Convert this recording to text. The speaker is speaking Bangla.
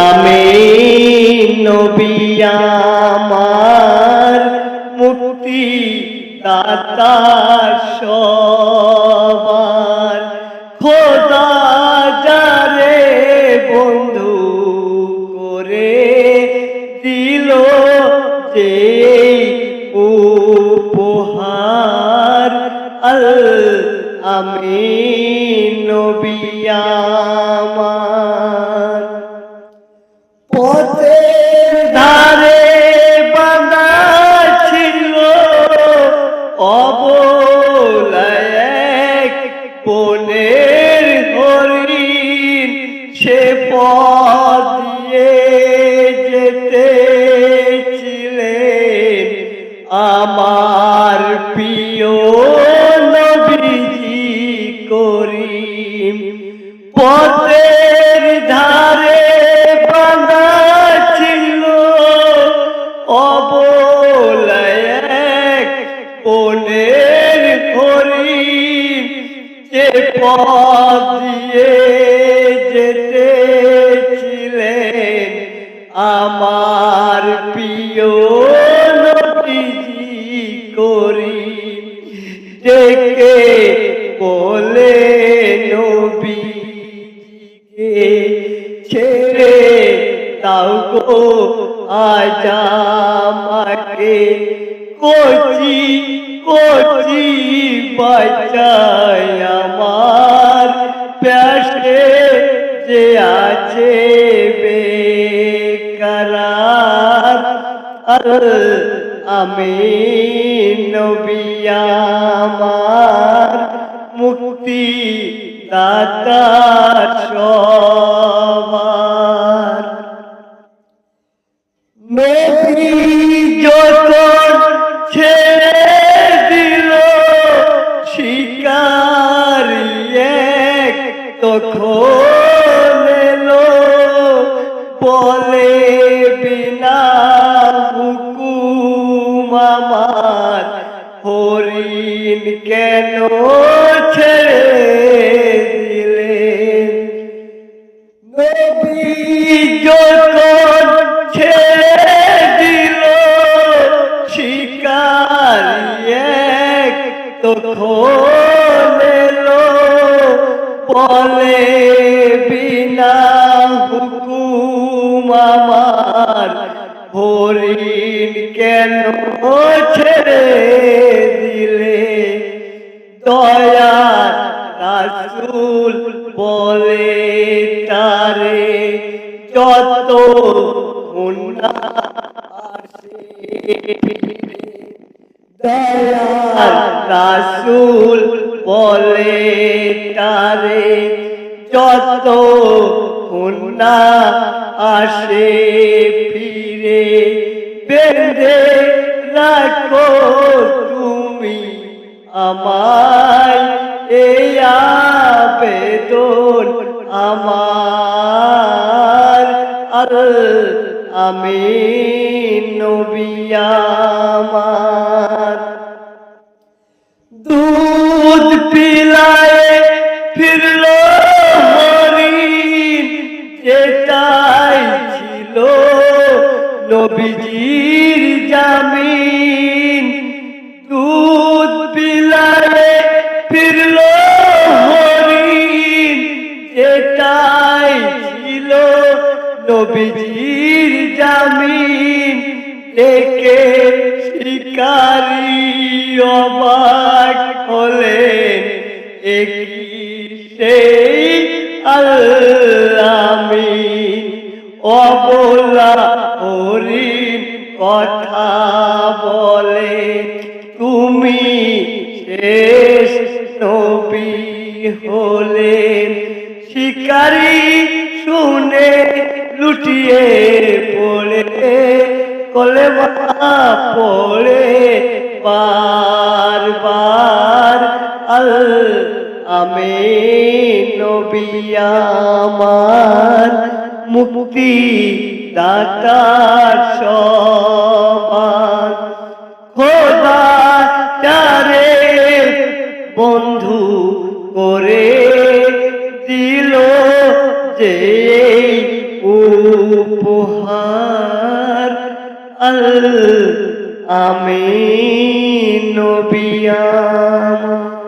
আমিন নবী আমার মুক্তি দাতা সবার খোদা যারে বন্ধু করে দিল যে উপহার আমিন নবী আমার পথের ধারে বাঁধা ছিল অবলায় এক বনের হরিণ সে পথ দিয়ে যেতেছিলেন আমার প্রিয় নবীজি করিম পথের ধারে বাঁধা ছিল অবলায় এক বনের হরিণ যে পথ দিয়ে যেতেছিলেন আমার প্রিয় নবীজি করিম ডেকে বলে নবীজিকে ছেড়ে দাও গো আজ আমাকে কচি কচি বাঁচায় আমার প্যাসে যে আছে বেকরার আমিন নবী আমার মুক্তি দাতা সবার নবী যখন ছেড়ে দিল শিকারি এক তখন এলো বলে বিনা হুকুম আমার হরিণ কেন ছেড়ে দিলেন নবী যখন ছেড়ে দিল শিকারি এক তখন এলো বলে বিনা হুকুম আমার হরিণ কেন ছেড়ে দিলে দয়ার রাসূল বলে তারে যত মুন্না আসে দয়ার রাসূল বলে তারে যত মুন্না আসে ফিরে বেঁধে রাখো তুমি আমায় এই আবেদন আমার আমিন নবী আমার দুধ পিলায় ফিরল হরিণ যেটাই ছিল নবীজির জামিন দুধ পিলায় ফিরল হরিণ যেটাই ছিল নবীজির জামিন দেখে শিকারি অবাক হলেন একই সেই আমিন অবলা হরিণ কথা বলে তুমি শেষ নবী হলেন শিকারি শুনে লুটিয়ে পড়ে কলেমা পড়ে বারবার আমিন নবী আমার মুক্তি দাতা সবার খোদা যারে বন্ধু করে দিল যে উপহার আল আমিন নবী আমার।